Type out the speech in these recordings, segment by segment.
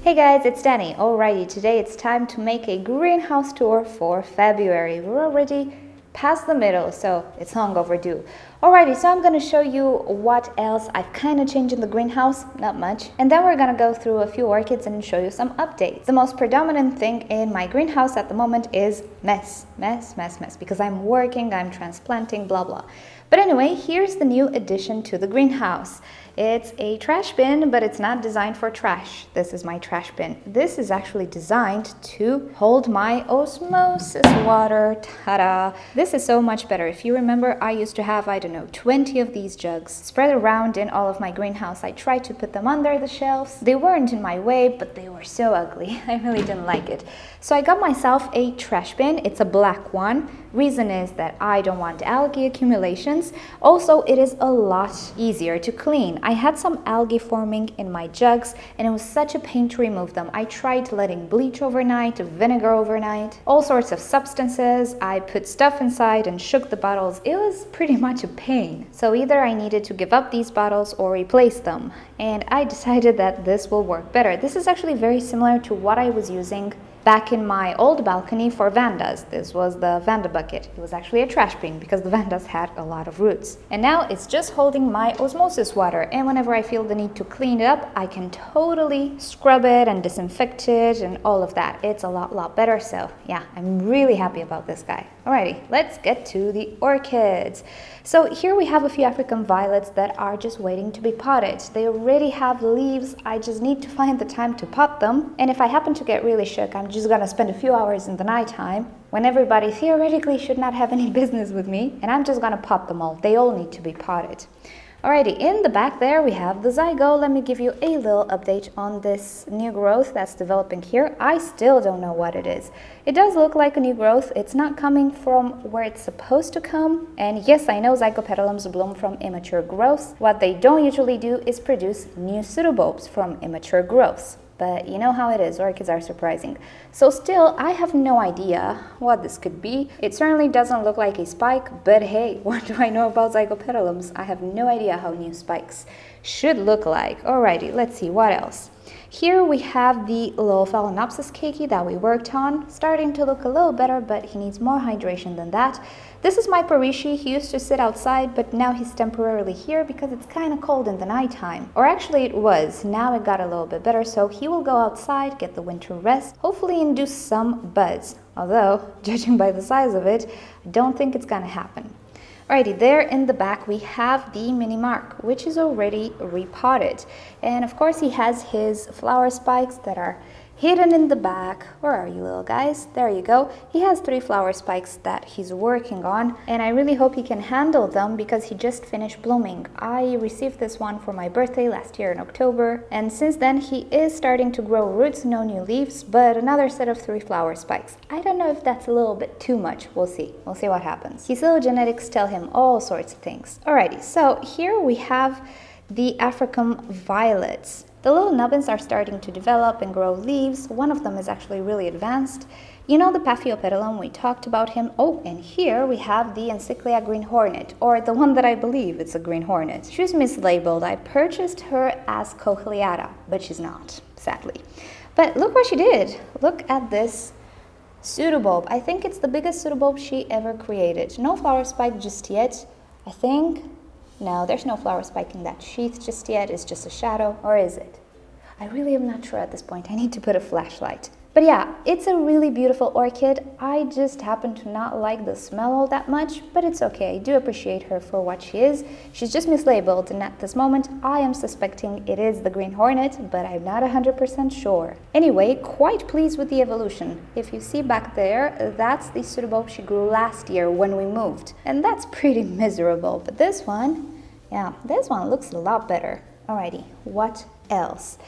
Hey guys, it's Danny. Alrighty, today it's time to make a greenhouse tour for February. We're already past the middle, so it's long overdue. Alrighty, so I'm going to show you what else I've kind of changed in the greenhouse, not much. And then we're going to go through a few orchids and show you some updates. The most predominant thing in my greenhouse at the moment is mess, because I'm working, I'm transplanting, blah blah. But anyway, here's the new addition to the greenhouse. It's a trash bin, but it's not designed for trash. This is my trash bin. This is actually designed to hold my osmosis water. Ta-da! This is so much better. If you remember, I used to have, 20 of these jugs spread around in all of my greenhouse. I tried to put them under the shelves. They weren't in my way, but they were so ugly. I really didn't like it. So I got myself a trash bin. It's a black one. Reason is that I don't want algae accumulations. Also, it is a lot easier to clean. I had some algae forming in my jugs and it was such a pain to remove them. I tried letting bleach overnight, vinegar overnight, all sorts of substances. I put stuff inside and shook the bottles. It was pretty much a pain. So either I needed to give up these bottles or replace them. And I decided that this will work better. This is actually very similar to what I was using back in my old balcony for vandas. This was the vanda bucket. It was actually a trash bin because the vandas had a lot of roots. And now it's just holding my osmosis water. And whenever I feel the need to clean it up, I can totally scrub it and disinfect it and all of that. It's a lot better. So yeah, I'm really happy about this guy. Alrighty, let's get to the orchids. So here we have a few African violets that are just waiting to be potted. They already have leaves. I just need to find the time to pot them. And if I happen to get really shook, I'm just gonna spend a few hours in the nighttime when everybody theoretically should not have any business with me, and I'm just gonna pot them all. They all need to be potted. Alrighty, in the back there we have the zygote. Let me give you a little update on this new growth that's developing here. I still don't know what it is. It does look like a new growth. It's not coming from where it's supposed to come. And yes, I know zygopetalums bloom from immature growths. What they don't usually do is produce new pseudobulbs from immature growths. But you know how it is, orchids are surprising. So still, I have no idea what this could be. It certainly doesn't look like a spike, but hey, what do I know about zygopetalums? I have no idea how new spikes should look like. Alrighty, let's see, what else? Here we have the little Phalaenopsis Keiki that we worked on, starting to look a little better, but he needs more hydration than that. This is my Parishi. He used to sit outside, but now he's temporarily here because it's kind of cold in the nighttime. Or actually it was. Now it got a little bit better, so he will go outside, get the winter rest, hopefully induce some buds. Although, judging by the size of it, I don't think it's gonna happen. Alrighty, there in the back we have the mini Mark, which is already repotted. And of course he has his flower spikes that are hidden in the back. Where are you, little guys? There you go. He has 3 flower spikes that he's working on, and I really hope he can handle them because he just finished blooming. I received this one for my birthday last year in October, and since then he is starting to grow roots, no new leaves, but another set of 3 flower spikes. I don't know if that's a little bit too much. We'll see. We'll see what happens. His little genetics tell him all sorts of things. Alrighty, so here we have the African violets. The little nubbins are starting to develop and grow leaves. One of them is actually really advanced. You know the Paphiopedilum, we talked about him. Oh, and here we have the Encyclia green hornet, or the one that I believe it's a green hornet. She was mislabeled. I purchased her as Cochleata, but she's not, sadly. But look what she did. Look at this pseudobulb. I think it's the biggest pseudobulb she ever created. No flower spike just yet, I think. No, there's no flower spike in that sheath just yet. It's just a shadow, or is it? I really am not sure at this point. I need to put a flashlight. But yeah, it's a really beautiful orchid. I just happen to not like the smell all that much, but it's okay. I do appreciate her for what she is. She's just mislabeled, and at this moment, I am suspecting it is the green hornet, but I'm not 100% sure. Anyway, quite pleased with the evolution. If you see back there, that's the pseudobulb she grew last year when we moved. And that's pretty miserable, but this one, yeah, this one looks a lot better. Alrighty, what else?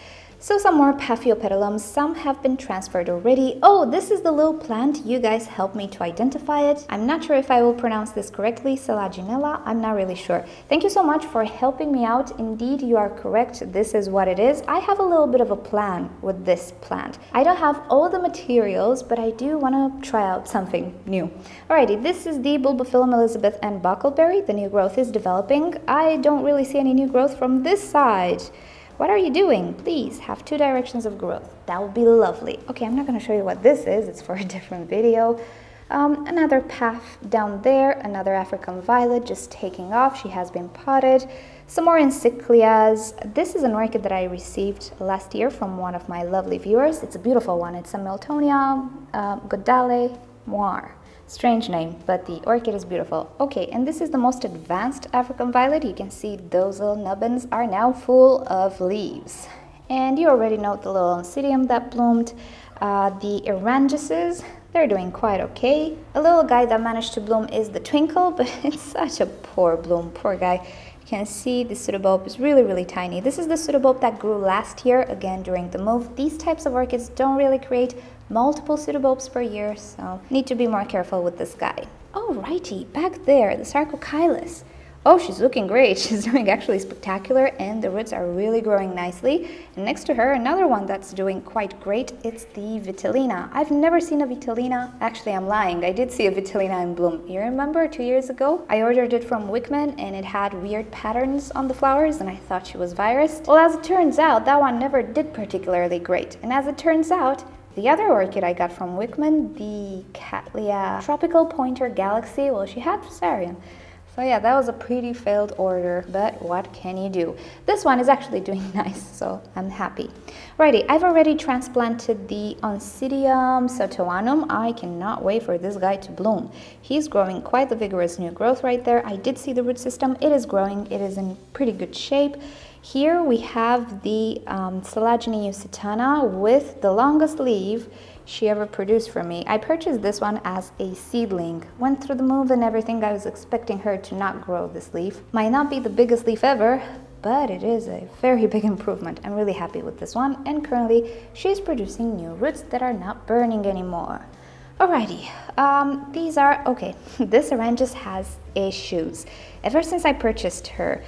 So some more Paphiopedilums, some have been transferred already. Oh, this is the little plant. You guys helped me to identify it. I'm not sure if I will pronounce this correctly, Selaginella. I'm not really sure. Thank you so much for helping me out. Indeed, you are correct. This is what it is. I have a little bit of a plan with this plant. I don't have all the materials, but I do want to try out something new. Alrighty, this is the Bulbophyllum Elizabeth and Buckleberry. The new growth is developing. I don't really see any new growth from this side. what are you doing? Please have 2 directions of growth. That would be lovely. Okay, I'm not going to show you what this is. It's for a different video. Another path down there, another African violet just taking off. She has been potted. Some more encyclias. This is an orchid that I received last year from one of my lovely viewers. It's a beautiful one. It's a Miltonia Godale Moir. Strange name, but the orchid is beautiful. Okay, and this is the most advanced African violet. You can see those little nubbins are now full of leaves. And you already know the little Oncidium that bloomed. The Erangises, they're doing quite okay. A little guy that managed to bloom is the Twinkle, but it's such a poor bloom, poor guy. You can see the pseudobulb is really, really tiny. This is the pseudobulb that grew last year, again during the move. These types of orchids don't really create multiple pseudobulbs per year, so need to be more careful with this guy. Alrighty, back there, the Sarcochilus. Oh, she's looking great. She's doing actually spectacular, and the roots are really growing nicely. And next to her, another one that's doing quite great, it's the Vitellina. I've never seen a Vitellina. Actually, I'm lying. I did see a Vitellina in bloom. You remember 2 years ago? I ordered it from Wickman, and it had weird patterns on the flowers, and I thought she was virused. Well, as it turns out, that one never did particularly great. And as it turns out, the other orchid I got from Wickman, the Cattleya Tropical Pointer Galaxy, well, she had Fusarium. So yeah, that was a pretty failed order, but what can you do? This one is actually doing nice, so I'm happy. Righty, I've already transplanted the Oncidium Sotoanum. I cannot wait for this guy to bloom. He's growing quite the vigorous new growth right there. I did see the root system. It is growing. It is in pretty good shape. Here we have the Selagine usitana with the longest leaf she ever produced for me. I purchased this one as a seedling. Went through the move and everything. I was expecting her to not grow this leaf. Might not be the biggest leaf ever, but it is a very big improvement. I'm really happy with this one, and currently she's producing new roots that are not burning anymore. Alrighty, these are, okay, this Arangis has issues. Ever since I purchased her,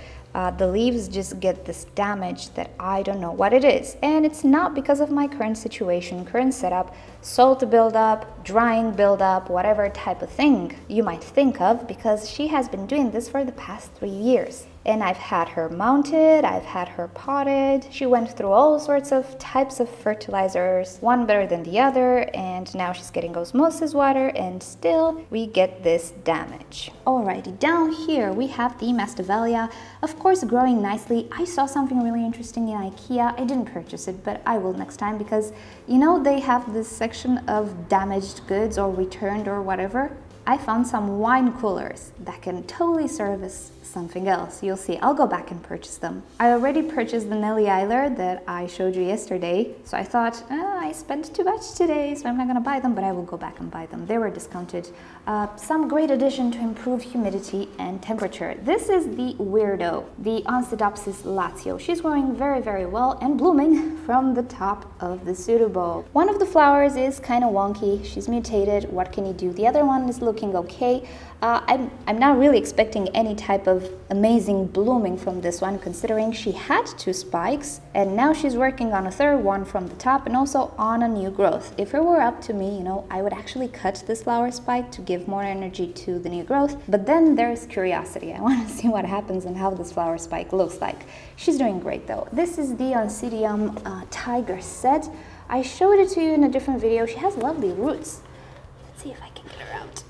the leaves just get this damage that I don't know what it is. And it's not because of my current situation, current setup, salt buildup, drying buildup, whatever type of thing you might think of, because she has been doing this for the past 3 years. And I've had her mounted, I've had her potted. She went through all sorts of types of fertilizers, one better than the other, and now she's getting osmosis water, and still we get this damage. Alrighty, down here we have the Masdevallia, of course growing nicely. I saw something really interesting in IKEA. I didn't purchase it, but I will next time, because you know they have this section of damaged goods or returned or whatever. I found some wine coolers that can totally serve as something else. You'll see. I'll go back and purchase them. I already purchased the Nelly Eiler that I showed you yesterday, so I thought, I spent too much today, so I'm not gonna buy them, but I will go back and buy them. They were discounted. Some great addition to improve humidity and temperature. This is the weirdo, the Oncidiopsis Lazio. She's growing very, very well and blooming from the top of the pseudobulb. One of the flowers is kind of wonky. She's mutated. What can you do? The other one is looking okay. I'm not really expecting any type of amazing blooming from this one, considering she had 2 spikes and now she's working on a 3rd one from the top and also on a new growth. If it were up to me, you know, I would actually cut this flower spike to give more energy to the new growth, but then there's curiosity. I want to see what happens and how this flower spike looks like. She's doing great though. This is the Oncidium Tiger set. I showed it to you in a different video. She has lovely roots. Let's see if I can get her out.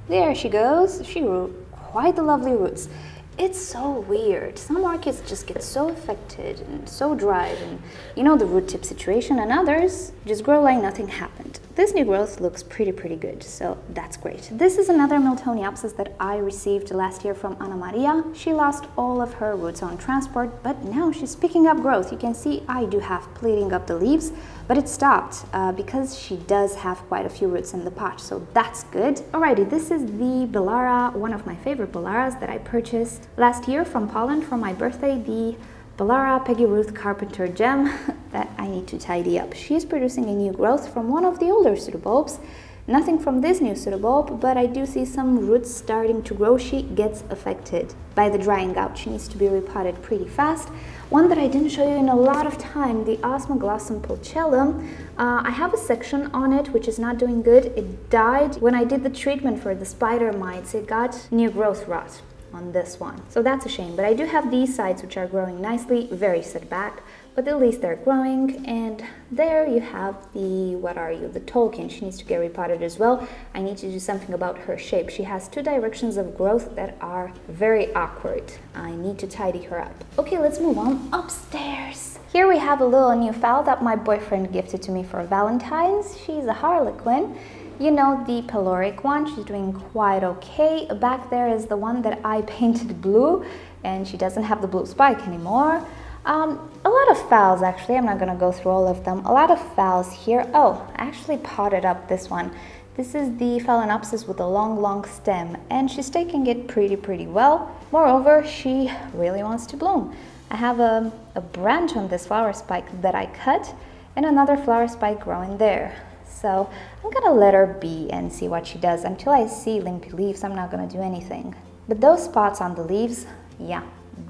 There she goes. She grew quite the lovely roots. It's so weird. Some orchids just get so affected and so dried, and you know the root tip situation, and others just grow like nothing happened. This new growth looks pretty good, so that's great. This is another Miltoniopsis that I received last year from Ana Maria. She lost all of her roots on transport, but now she's picking up growth. You can see I do have pleating up the leaves, but it stopped because she does have quite a few roots in the pot, so that's good. Alrighty, this is the Bellara, one of my favorite Bellaras that I purchased last year from Poland for my birthday, the Bellara Peggy Ruth Carpenter gem that I need to tidy up. She is producing a new growth from one of the older pseudobulbs. Nothing from this new pseudobulb, but I do see some roots starting to grow. She gets affected by the drying out. She needs to be repotted pretty fast. One that I didn't show you in a lot of time, the Osmoglossum pulchellum. I have a section on it which is not doing good. It died when I did the treatment for the spider mites. It got new growth rot on this one, so that's a shame. But I do have these sides which are growing nicely, very set back. but at least they're growing. And there you have the, what are you, the Tolkien. She needs to get repotted as well. I need to do something about her shape. She has two directions of growth that are very awkward. I need to tidy her up. Okay, let's move on upstairs. Here we have a little new fowl that my boyfriend gifted to me for Valentine's. She's a harlequin. You know, the peloric one. She's doing quite okay. Back there is the one that I painted blue, and she doesn't have the blue spike anymore. A lot of phals, actually. I'm not gonna go through all of them. A lot of phals here. Oh, I actually potted up this one. This is the Phalaenopsis with a long stem, and she's taking it pretty well. Moreover, she really wants to bloom. I have a branch on this flower spike that I cut, and another flower spike growing there. So I'm gonna let her be and see what she does. Until I see limpy leaves, I'm not gonna do anything. But those spots on the leaves, yeah,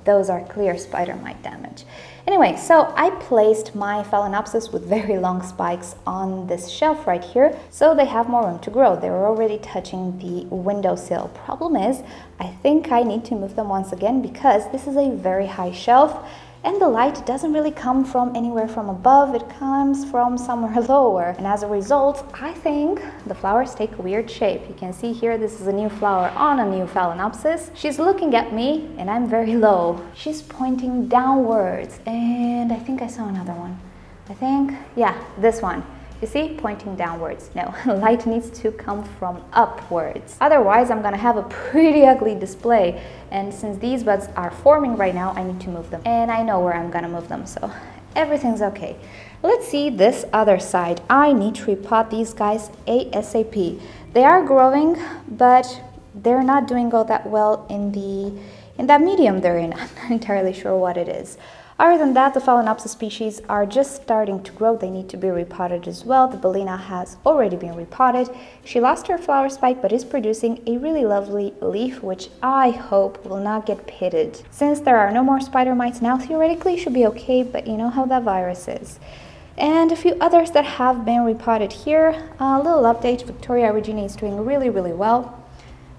those are clear spider mite damage. Anyway, so I placed my Phalaenopsis with very long spikes on this shelf right here, so they have more room to grow. They were already touching the windowsill. Problem is, I think I need to move them once again because this is a very high shelf, and the light doesn't really come from anywhere from above, it comes from somewhere lower. And as a result, I think the flowers take a weird shape. You can see here, this is a new flower on a new Phalaenopsis. She's looking at me and I'm very low. She's pointing downwards, and I think I saw another one. Yeah, this one. You see, pointing downwards. No, light needs to come from upwards. Otherwise, I'm gonna have a pretty ugly display. And since these buds are forming right now, I need to move them. And I know where I'm gonna move them, so everything's okay. Let's see this other side. I need to repot these guys ASAP. They are growing, but they're not doing all that well in that medium they're in. I'm not entirely sure what it is. Other than that, the Phalaenopsis species are just starting to grow. They need to be repotted as well. The Bellina has already been repotted. She lost her flower spike, but is producing a really lovely leaf, which I hope will not get pitted. Since there are no more spider mites now, theoretically should be okay, but you know how that virus is. And a few others that have been repotted here. A little update, Victoria Regina is doing really well.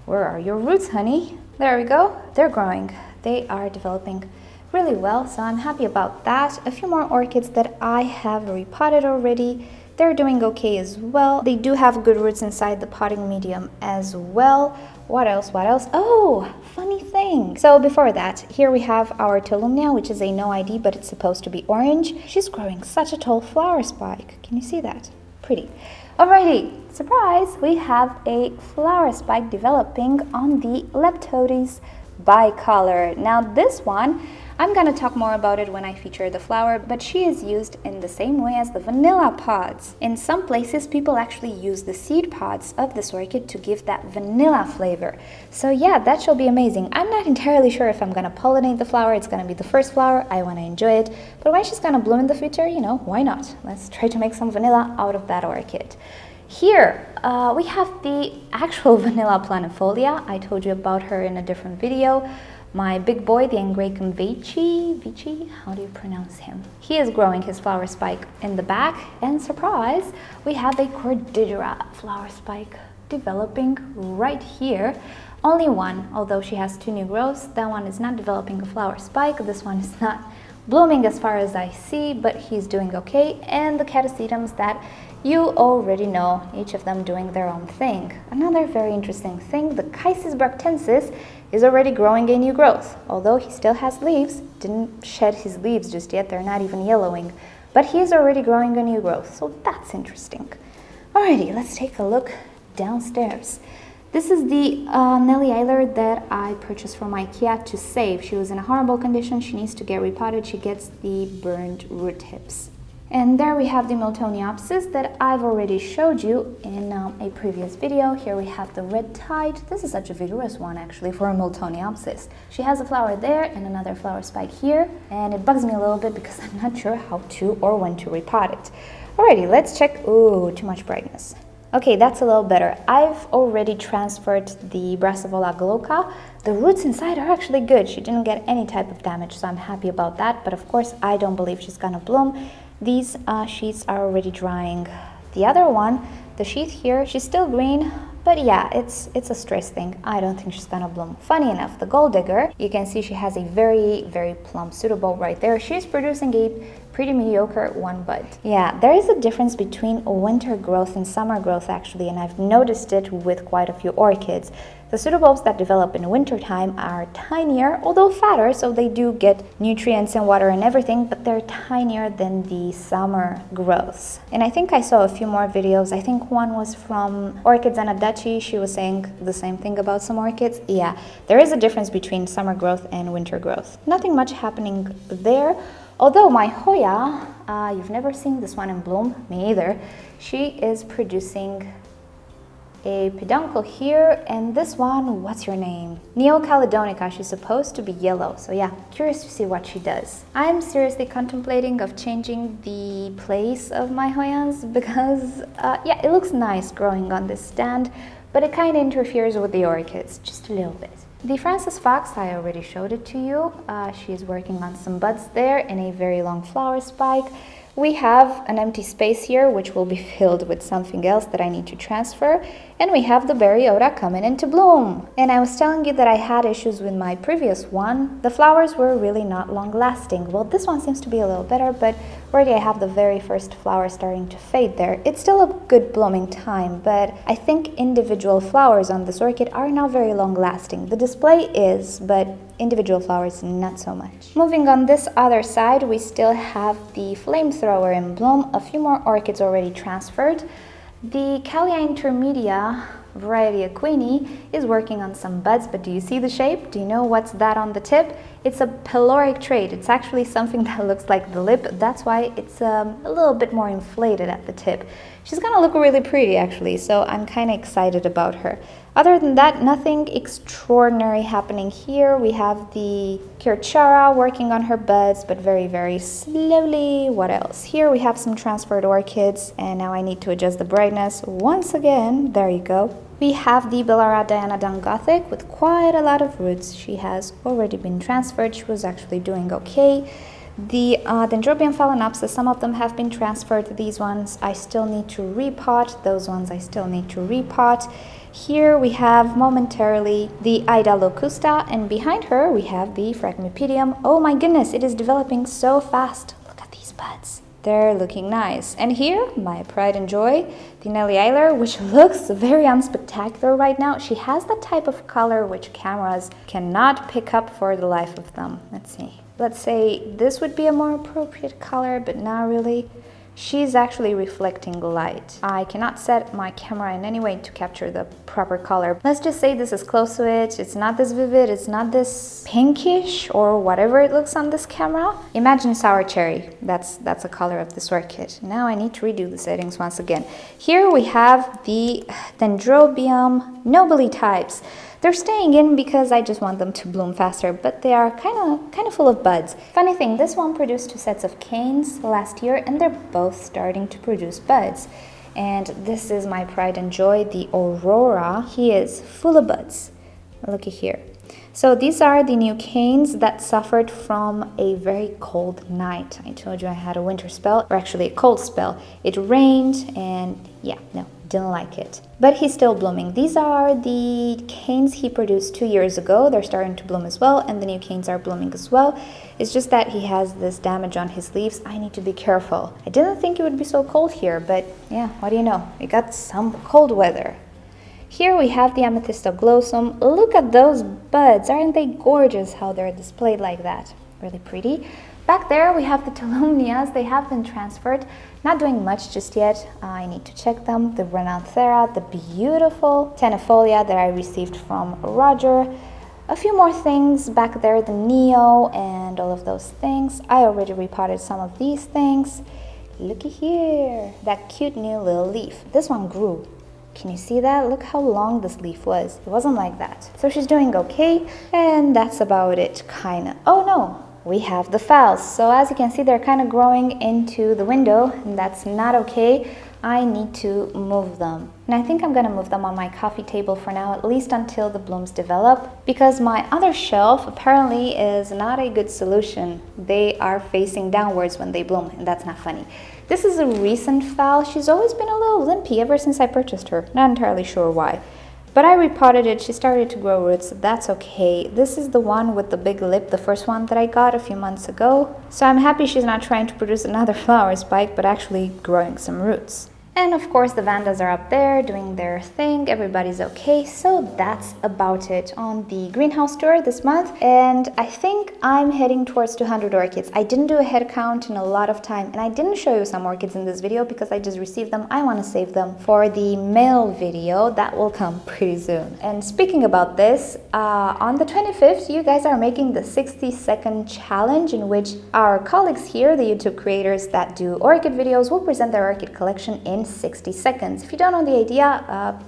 Where are your roots, honey? There we go. They're growing. They are developing really well, so I'm happy about that. A few more orchids that I have repotted already. They're doing okay as well. They do have good roots inside the potting medium as well. What else? Oh, funny thing. So before that, here we have our Tolumnia, which is a no ID, but it's supposed to be orange. She's growing such a tall flower spike. Can you see that? Pretty. Alrighty, surprise! We have a flower spike developing on the Leptodes bicolor. Now this one, I'm gonna talk more about it when I feature the flower, but she is used in the same way as the vanilla pods. In some places, people actually use the seed pods of this orchid to give that vanilla flavor. So yeah, that shall be amazing. I'm not entirely sure if I'm gonna pollinate the flower. It's gonna be the first flower. I wanna enjoy it. But when she's gonna bloom in the future, you know, why not? Let's try to make some vanilla out of that orchid. Here, we have the actual vanilla plant Folia. I told you about her in a different video. My big boy, the Angraecum Vici, how do you pronounce him? He is growing his flower spike in the back, and surprise, we have a Cordillera flower spike developing right here. Only one, although she has two new growths. That one is not developing a flower spike. This one is not blooming as far as I see, but he's doing okay. And the Catasetums that you already know, each of them doing their own thing. Another very interesting thing, the Chysis bractensis is already growing a new growth. Although he still has leaves, didn't shed his leaves just yet, they're not even yellowing, but he is already growing a new growth, so that's interesting. Alrighty, let's take a look downstairs. This is the Nelly Eiler that I purchased from IKEA to save. She was in a horrible condition, she needs to get repotted, she gets the burned root tips. And there we have the Miltoniopsis that I've already showed you in a previous video. Here we have the red tide. This is such a vigorous one actually for a Miltoniopsis. She has a flower there and another flower spike here, and it bugs me a little bit because I'm not sure how to or when to repot it. Alrighty, let's check. Ooh, too much brightness. Okay, that's a little better. I've already transferred the Brassavola glauca. The roots inside are actually good. She didn't get any type of damage, so I'm happy about that. But of course, I don't believe she's gonna bloom. These sheaths are already drying. The other one, the sheath here, she's still green, but yeah, it's a stress thing. I don't think she's gonna bloom. Funny enough, the gold digger, you can see she has a very plump pseudobulb right there. She's producing a pretty mediocre, one bud. Yeah, there is a difference between winter growth and summer growth actually, and I've noticed it with quite a few orchids. The pseudobulbs that develop in wintertime are tinier, although fatter, so they do get nutrients and water and everything, but they're tinier than the summer growths. And I think I saw a few more videos. I think one was from Orchids and Adachi. She was saying the same thing about some orchids. Yeah, there is a difference between summer growth and winter growth. Nothing much happening there. Although my Hoya, you've never seen this one in bloom, me either. She is producing a peduncle here, and this one, what's your name? Neocaledonica. She's supposed to be yellow, so yeah, curious to see what she does. I'm seriously contemplating of changing the place of my Hoyas because yeah, it looks nice growing on this stand, but it kind of interferes with the orchids just a little bit. The Francis Fox, I already showed it to you. She's working on some buds there and a very long flower spike. We have an empty space here, which will be filled with something else that I need to transfer. And we have the Berryota coming into bloom. And I was telling you that I had issues with my previous one. The flowers were really not long lasting. Well, this one seems to be a little better, but already I have the very first flower starting to fade there. It's still a good blooming time, but I think individual flowers on this orchid are not very long lasting. The display is, but individual flowers not so much. Moving on this other side, we still have the flamethrower in bloom. A few more orchids already transferred. The Callia intermedia variety of Queenie is working on some buds, but do you see the shape? Do you know what's that on the tip? It's a pyloric trait. It's actually something that looks like the lip. That's why it's a little bit more inflated at the tip. She's gonna look really pretty actually, so I'm kind of excited about her. Other than that, nothing extraordinary happening here. We have the Kirchara working on her buds, but very, very slowly. What else? Here we have some transferred orchids, and now I need to adjust the brightness once again. There you go. We have the Bellara Diana Dunn Gothic with quite a lot of roots. She has already been transferred. She was actually doing okay. The Dendrobium Phalaenopsis, some of them have been transferred. These ones I still need to repot. Those ones I still need to repot. Here we have momentarily the Ida Locusta, and behind her we have the Phragmipedium. Oh my goodness, it is developing so fast. Look at these buds. They're looking nice. And here, my pride and joy, the Nellie Eiler, which looks very unspectacular right now. She has the type of color which cameras cannot pick up for the life of them. Let's see. Let's say this would be a more appropriate color, but not really. She's actually reflecting light. I cannot set my camera in any way to capture the proper color. Let's just say this is close to it. It's not this vivid, it's not this pinkish or whatever it looks on this camera. Imagine sour cherry. That's a color of this orchid. Now I need to redo the settings once again. Here we have the Dendrobium Nobile Ii types. They're staying in because I just want them to bloom faster, but they are kind of full of buds. Funny thing, this one produced 2 sets of canes last year, and they're both starting to produce buds. And this is my pride and joy, the Aurora. He is full of buds. Looky here. So these are the new canes that suffered from a very cold night. I told you I had a winter spell, or actually a cold spell. It rained and yeah, no, didn't like it. But he's still blooming. These are the canes he produced 2 years ago. They're starting to bloom as well, and the new canes are blooming as well. It's just that he has this damage on his leaves. I need to be careful. I didn't think it would be so cold here, but yeah, what do you know? We got some cold weather. Here we have the Amethyst Aglow. Look at those buds. Aren't they gorgeous how they're displayed like that? Really pretty. Back there we have the Tolumnias. They have been transferred. Not doing much just yet. I need to check them. The Renanthera, the beautiful Folia that I received from Roger. A few more things back there, the Neo and all of those things. I already repotted some of these things. Looky here. That cute new little leaf. This one grew. Can you see that? Look how long this leaf was. It wasn't like that. So she's doing okay, and that's about it, kinda. Oh no, we have the phals. So as you can see, they're kind of growing into the window, and that's not okay. I need to move them. And I think I'm gonna move them on my coffee table for now, at least until the blooms develop, because my other shelf apparently is not a good solution. They are facing downwards when they bloom, and that's not funny. This is a recent phal. She's always been a little limpy ever since I purchased her. Not entirely sure why. but I repotted it. She started to grow roots, so that's okay. This is the one with the big lip, the first one that I got a few months ago. So I'm happy she's not trying to produce another flower spike, but actually growing some roots. And of course the Vandas are up there doing their thing, everybody's okay. So that's about it on the greenhouse tour this month. And I think I'm heading towards 200 orchids. I didn't do a head count in a lot of time, and I didn't show you some orchids in this video because I just received them. I want to save them for the mail video that will come pretty soon. And speaking about this, on the 25th, you guys are making the 60-second challenge, in which our colleagues here, the YouTube creators that do orchid videos, will present their orchid collection in 60 seconds. If you don't know the idea,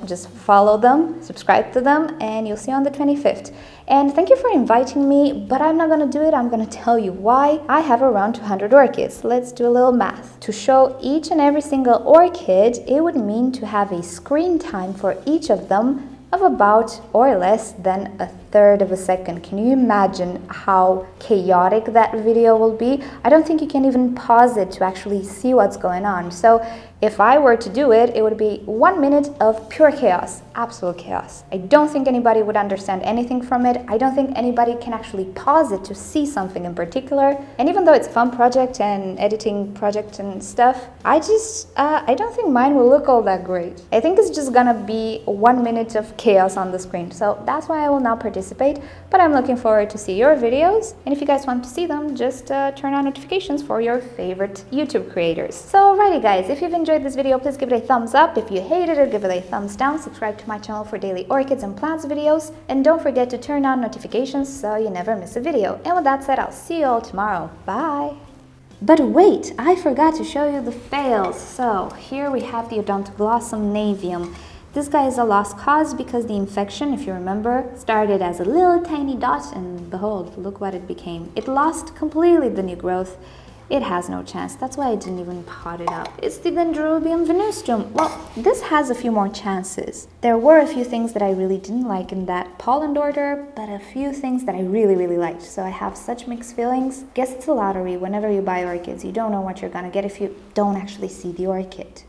just follow them, subscribe to them, and you'll see on the 25th. And thank you for inviting me, but I'm not gonna do it. I'm gonna tell you why. I have around 200 orchids. Let's do a little math. To show each and every single orchid, it would mean to have a screen time for each of them of about or less than a third of a second. Can you imagine how chaotic that video will be? I don't think you can even pause it to actually see what's going on. So if I were to do it, it would be 1 minute of pure chaos, absolute chaos. I don't think anybody would understand anything from it. I don't think anybody can actually pause it to see something in particular. And even though it's a fun project and editing project and stuff, I don't think mine will look all that great. I think it's just gonna be 1 minute of chaos on the screen. So that's why I will not participate, but I'm looking forward to see your videos. And if you guys want to see them, just turn on notifications for your favorite YouTube creators. So alrighty guys, if you've enjoyed this video, please give it a thumbs up. If you hated it, give it a thumbs down. Subscribe to my channel for daily orchids and plants videos. And don't forget to turn on notifications so you never miss a video. And with that said, I'll see you all tomorrow. Bye! But wait, I forgot to show you the fails. So here we have the Odontoglossum navium. This guy is a lost cause because the infection, if you remember, started as a little tiny dot, and behold, look what it became. It lost completely the new growth. It has no chance. That's why I didn't even pot it up. It's the Dendrobium venustrum. Well, this has a few more chances. There were a few things that I really didn't like in that pollen order, but a few things that I really liked. So I have such mixed feelings. Guess it's a lottery. Whenever you buy orchids, you don't know what you're gonna get if you don't actually see the orchid.